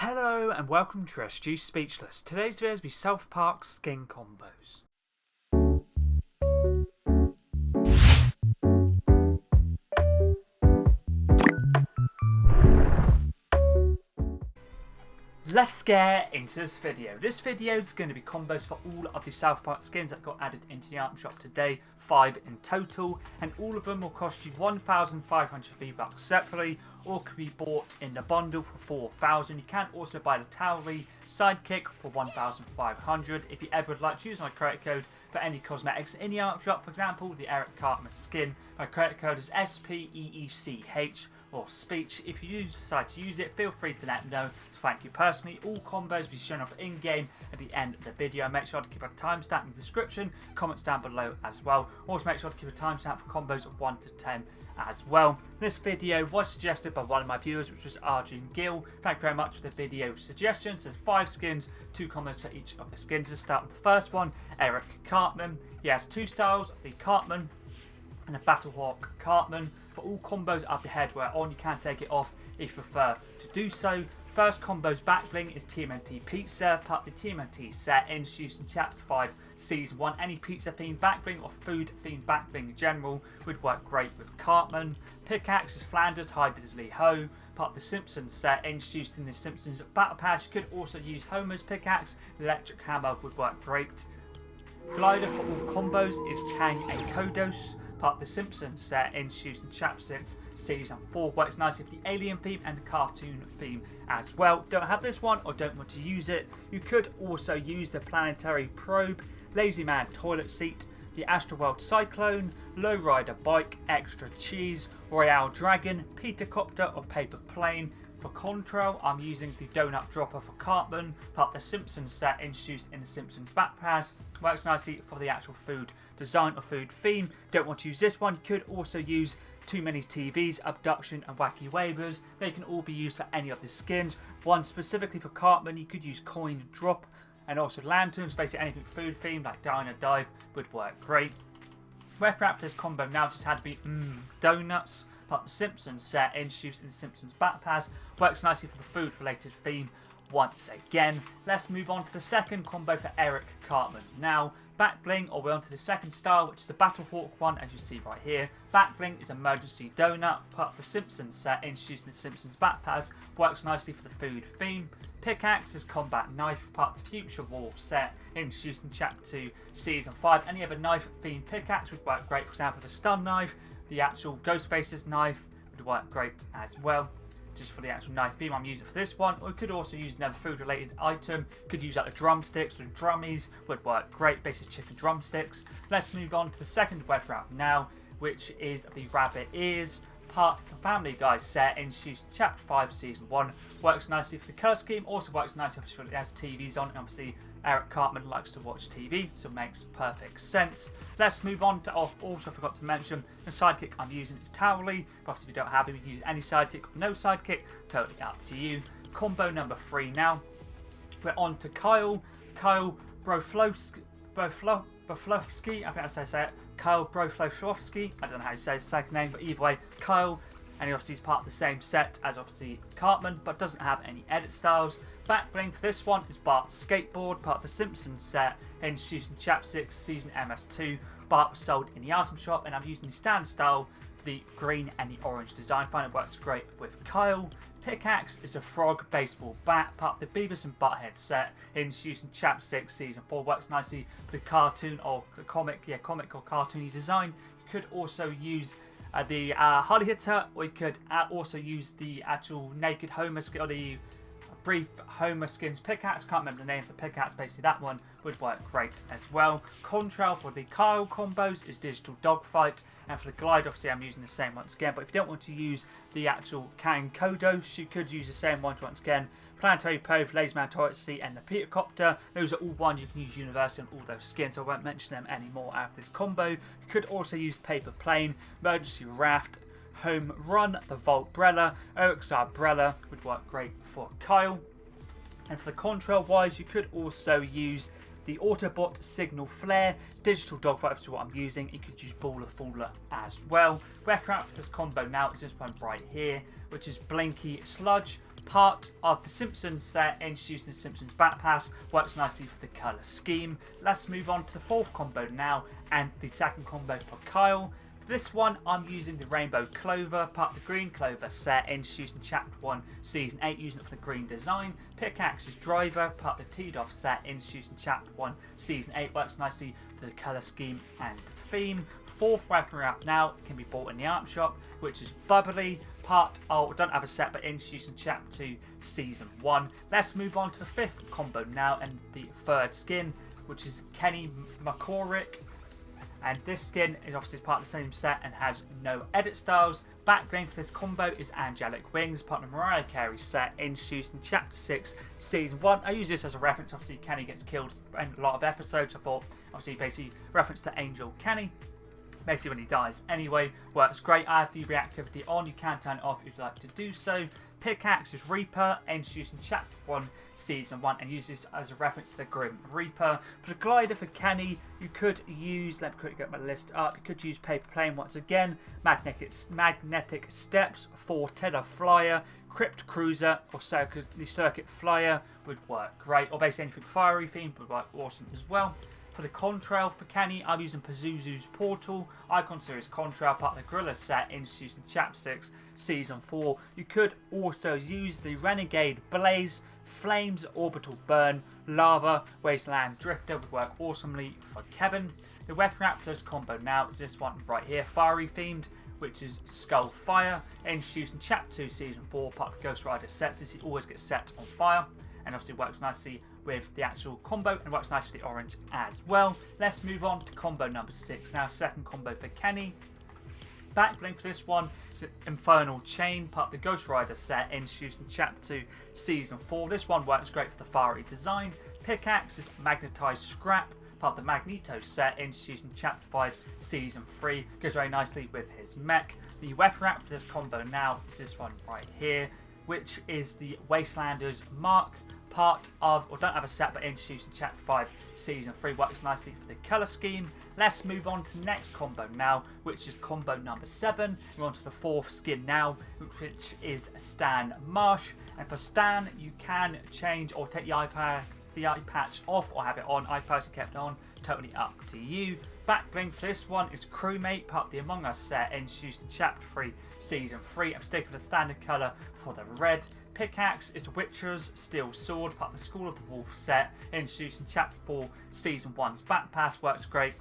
Hello and welcome to SG Speechless. Today's video is be South Park skin combos. Let's get into this video. This video is going to be combos for all of the South Park skins that got added into the item shop today, 5 in total, and all of them will cost you 1,500 V-Bucks separately, or can be bought in the bundle for 4,000. You can also buy the Towery Sidekick for 1,500. If you ever would like to use my credit code for any cosmetics in the item shop, for example, the Eric Cartman skin, my credit code is SPEECH or speech. If you decide to use it, feel free to let me know. Thank you personally. All combos will be shown up in game at the end of the video. Make sure to keep a timestamp in the description, comments down below as well. Also make sure to keep a timestamp for combos of 1 to 10 as well. This video was suggested by one of my viewers, which was Arjun Gill. Thank you very much for the video suggestions. There's 5 skins, 2 combos for each of the skins. Let's start with the first one, Eric Cartman. He has 2 styles, the Cartman and a Battlehawk Cartman. For all combos of the headwear on, you can take it off if you prefer to do so. First combo's backbling is TMNT Pizza, part of the TMNT set introduced in Chapter 5, Season 1. Any pizza themed backbling or food themed backbling in general would work great with Cartman. Pickaxe is Flanders High Diddly Ho, part of the Simpsons set introduced in the Simpsons Battle Pass. You could also use Homer's pickaxe. The electric hammer would work great. Glider for all combos is Kang and Kodos, part of the Simpsons set introduced in Chapter 6, Season 4. Works nicely with the alien theme and the cartoon theme as well. Don't have this one or don't want to use it, you could also use the Planetary Probe, Lazy Man Toilet Seat, the Astroworld Cyclone, Lowrider Bike, Extra Cheese, Royale Dragon, Peter Copter or Paper Plane. For contrail, I'm using the Donut Dropper for Cartman, part of the Simpsons set introduced in the Simpsons Battle Pass. Works nicely for the actual food design or food theme. Don't want to use this one, you could also use Too Many TVs, Abduction and Wacky Waivers. They can all be used for any of the skins. One specifically for Cartman, you could use Coin Drop and also Lanterns. Basically anything food themed like Dine or Dive would work great. Weapon up this combo now just had to be Donuts, part of the Simpsons set introduced in the Simpsons Battle Pass. Works nicely for the food related theme once again. Let's move on to the second combo for Eric Cartman. Now, backbling, or we're on to the second style, which is the Battlehawk one, as you see right here. Backbling is Emergency Donut, part of the Simpsons set introduced in the Simpsons Battle Pass. Works nicely for the food theme. Pickaxe is Combat Knife, part of the Future War set introduced in Chapter 2, Season 5. Any other knife themed pickaxe would work great. For example, the Stun Knife, the actual Ghostface's knife would work great as well. Just for the actual knife theme, I'm using it for this one. Or you could also use another food related item. Could use like the drumsticks or drummies, would work great. Basic chicken drumsticks. Let's move on to the second web wrap now, which is the Rabbit Ears, part of the Family Guy set introduced in Chapter 5, Season 1. Works nicely for the colour scheme, also works nicely if it has TVs on. And obviously, Eric Cartman likes to watch TV, so it makes perfect sense. Let's move on to also forgot to mention the sidekick I'm using is Towery, but if you don't have him, you can use any sidekick or no sidekick, totally up to you. Combo number 3 now. We're on to Kyle Broflovski, I think that's how I say it. Kyle Broflovski, I don't know how you say his second name, but either way, Kyle. And he obviously is part of the same set as obviously Cartman, but doesn't have any edit styles. Backbling for this one is Bart's Skateboard, part of the Simpsons set, introduced in Chapter 6, Season MS2. Bart was sold in the item shop, and I'm using the standard style for the green and the orange design. I find it works great with Kyle. Pickaxe is a frog baseball bat, part of the Beavis and Butthead set, introduced in Chapter 6, Season 4. Works nicely for the cartoon or the comic or cartoony design. You could also use the Harley Hitter, or you could also use the actual naked Homer skin, or the brief Homer skins pickaxe. Can't remember the name of the pickaxe, basically that one would work great as well. Contrail for the Kyle combos is Digital Dogfight, and for the glide obviously I'm using the same once again, but if you don't want to use the actual Kang Kodos, you could use the same one once again. Planetary Probe, Lazy Man Toilet Seat and the Peter Copter, those are all ones you can use universally on all those skins, so I won't mention them anymore after this combo. You could also use Paper Plane, Emergency Raft, Home Run, the Voltbrella, Eric's Umbrella would work great for Kyle. And for the contrail wise, you could also use the Autobot Signal Flare, Digital Dogfight is what I'm using. You could use Baller Faller as well. Reference for this combo now is this one right here, which is Blinky Sludge, Part of the Simpsons set, introducing the Simpsons Battle Pass, works nicely for the colour scheme. Let's move on to the fourth combo now, and the second combo for Kyle. For this one, I'm using the Rainbow Clover, part of the Green Clover set, introduced in Chapter 1, Season 8, using it for the green design. Pickaxe is Driver, part of the Teed Off set, introduced in Chapter 1, Season 8, works nicely for the colour scheme and theme. Fourth weapon wrap now can be bought in the art shop, which is Bubbly, part of, don't have a set, but introduced in Chapter 2, Season 1. Let's move on to the fifth combo now, and the third skin, which is Kenny Mccormick. And this skin is obviously part of the same set and has no edit styles. Background for this combo is Angelic Wings, part of the Mariah Carey set, introduced in Chapter 6, Season 1. I use this as a reference. Obviously, Kenny gets killed in a lot of episodes. I thought, obviously, basically reference to Angel Kenny. Basically, when he dies anyway, works great. I have the reactivity on. You can turn it off if you'd like to do so. Pickaxe is Reaper, introduced in Chapter 1, Season 1, and uses as a reference to the Grim Reaper. For the glider for Kenny, you could use, let me quickly get my list up, you could use Paper Plane once again, Magnetic Steps, Fortita Flyer, Crypt Cruiser, or the Circuit Flyer would work great, or basically anything fiery themed would work awesome as well. For the contrail for Kenny, I'm using Pazuzu's Portal, Icon Series Contrail, part of the Gorilla set, introduced in Chapter 6, Season 4. You could also use the Renegade Blaze, Flames, Orbital Burn, Lava, Wasteland Drifter would work awesomely for Kevin. The weapon wrap for this combo now is this one right here, fiery themed, which is Skull Fire, introduced in Chapter 2, Season 4, part of the Ghost Rider set, since he always gets set on fire, and obviously works nicely with the actual combo and works nice with the orange as well. Let's move on to combo number 6 now. Second combo for Kenny. Backbling for this one is an Infernal Chain, part of the Ghost Rider set, introduced in Chapter 2, Season 4. This one works great for the fiery design. Pickaxe is Magnetized Scrap, part of the Magneto set, introduced in Chapter 5, Season 3. Goes very nicely with his mech. The weapon wrap for this combo now is this one right here, which is the Wastelanders Mark, part of, or don't have a set, but introduced in Chapter 5, Season 3, works nicely for the colour scheme. Let's move on to the next combo now, which is combo number 7. We're on to the fourth skin now, which is Stan Marsh. And for Stan, you can change or take the eye patch off or have it on. I personally kept it on, totally up to you. Backbling for this one is Crewmate, part of the Among Us set, introduced in Chapter 3, Season 3. I'm sticking with the standard colour for the red. Pickaxe is Witcher's Steel Sword, part of the School of the Wolf set, introduced in Chapter 4, Season 1's Back Pass, works great.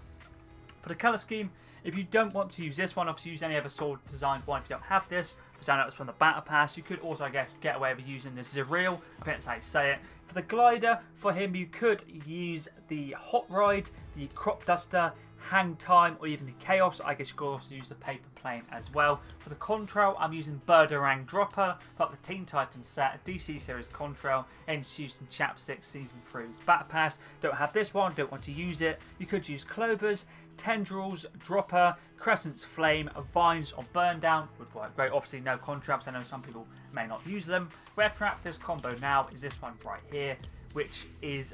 For the colour scheme, if you don't want to use this one, obviously use any other sword designed one if you don't have this. Because I know it's from the Battle Pass. You could also, I guess, get away with using the Zeril. I think that's how you say it. For the glider, for him, you could use the Hot Ride, the Crop Duster, Hang Time, or even the Chaos. I guess you could also use the Paper Plane as well. For the contrail, I'm using Birdarang Dropper, part of the Teen Titans set, a DC series contrail, introduced in Chapter 6, Season 3's Battle Pass. Don't have this one, don't want to use it. You could use Clovers, Tendrils, Dropper, Crescent's Flame, Vines, or Burn Down would work great. Obviously, no contrails. I know some people may not use them. Weapon wrap for this combo now is this one right here, which is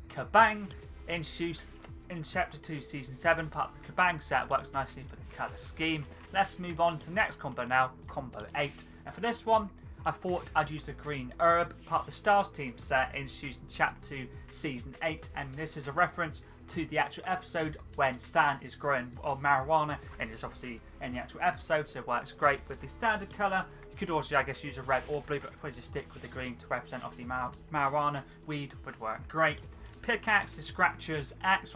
Kabang, introduced in Chapter 2, Season 7, part of the Kabang set, works nicely for the colour scheme. Let's move on to the next combo now, combo 8. And for this one, I thought I'd use the Green Herb, part of the Stars Team set, introduced in Chapter 2, Season 8, and this is a reference to the actual episode when Stan is growing marijuana, and it's obviously in the actual episode, so it works great with the standard colour. You could also, I guess, use a red or blue, but probably just stick with the green to represent, obviously, marijuana. Weed would work great. Pickaxe is Scratchy's Axe,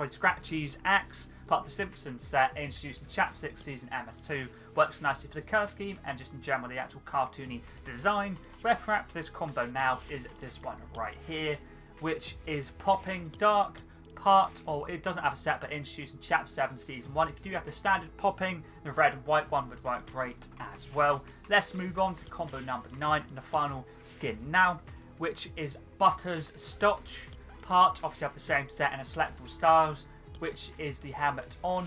part of the Simpsons set, introduced in Chapter 6, Season MS2. Works nicely for the colour scheme and just in general the actual cartoony design. Weapon wrap for this combo now is this one right here, which is Popping Dark, part, or it doesn't have a set, but introduced in Chapter 7, Season 1. If you do have the standard Popping, the red and white one would work great as well. Let's move on to combo number 9 and the final skin now, which is Butters Stotch, part, obviously have the same set and a selectable styles, which is the helmet on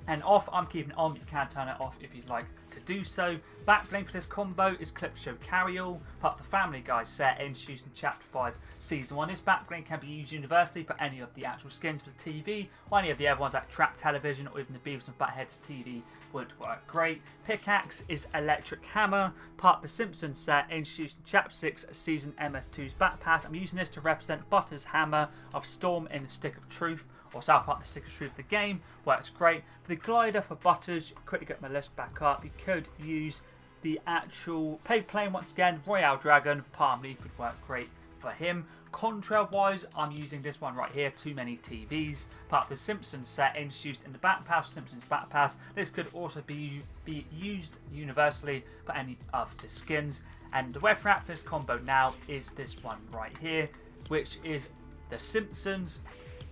and off. I'm keeping it on, but you can turn it off if you'd like to do so. Backbling for this combo is Clip Show Carry-All, part of the Family Guy set introduced in Chapter 5, Season 1. This backbling can be used universally for any of the actual skins for the TV, or any of the other ones like Trap Television, or even the Beavis and Butthead's TV would work great. Pickaxe is Electric Hammer, part of the Simpsons set introduced in Chapter 6, Season MS2's Back Pass. I'm using this to represent Butters' hammer of Storm in the Stick of Truth, or South Park The Stick of Truth of the game. Works great. For the glider for Butters, quickly get my list back up. You could use the actual paper plane once again. Royale Dragon, Palm Leaf would work great for him. Contrail wise, I'm using this one right here, Too Many TVs, part of the Simpsons set introduced in the Back Pass, Simpsons Back Pass. This could also be used universally for any of the skins. And the weapon wrap for this combo now is this one right here, which is the Simpsons,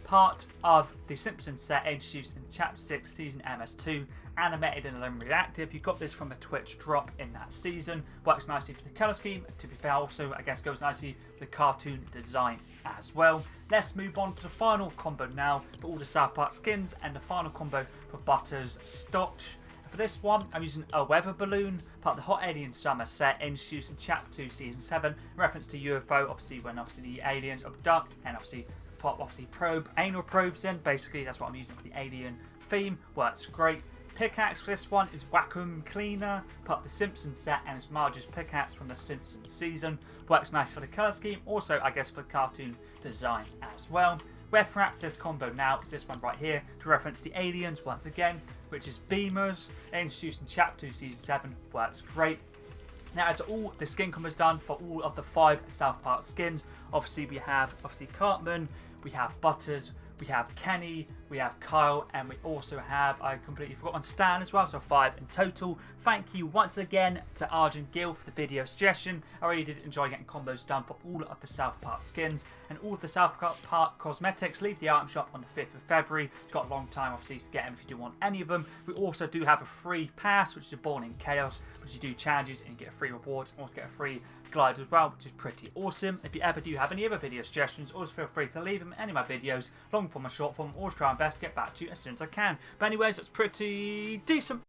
part of the Simpsons set introduced in Chapter 6, Season MS2, animated and then reactive. You got this from a Twitch drop in that season. Works nicely for the colour scheme. To be fair, also I guess goes nicely with the cartoon design as well. Let's move on to the final combo now for all the South Park skins, and the final combo for Butters Stotch. For this one, I'm using a weather balloon, part of the Hot Alien Summer set introduced in Chapter 2, Season 7, reference to UFO, obviously when the aliens abduct and pop probe, anal probes in. Basically, that's what I'm using for the alien theme. Works great. Pickaxe for this one is Wacom Cleaner, part of the Simpsons set, and it's Marge's pickaxe from the Simpsons season. Works nice for the colour scheme, also I guess for cartoon design as well. Weapon wrap this combo now is this one right here, to reference the aliens once again, which is Beamers, introduced in Chapter 2, Season 7. Works great. Now, as all the skin combos done for all of the 5 South Park skins, obviously we have Cartman, we have Butters, we have Kenny, we have Kyle, and we also have, I completely forgot, on Stan as well, so 5 in total. Thank you once again to Arjun Gill for the video suggestion. I really did enjoy getting combos done for all of the South Park skins, and all of the South Park cosmetics. Leave the item shop on the 5th of February. It's got a long time, obviously, to get them if you do want any of them. We also do have a free pass, which is Born in Chaos, which you do challenges and you get a free reward, and also get a free glide as well, which is pretty awesome. If you ever do have any other video suggestions, always feel free to leave them in any of my videos, long form or short form. Always try my best to get back to you as soon as I can. But anyways, that's pretty decent.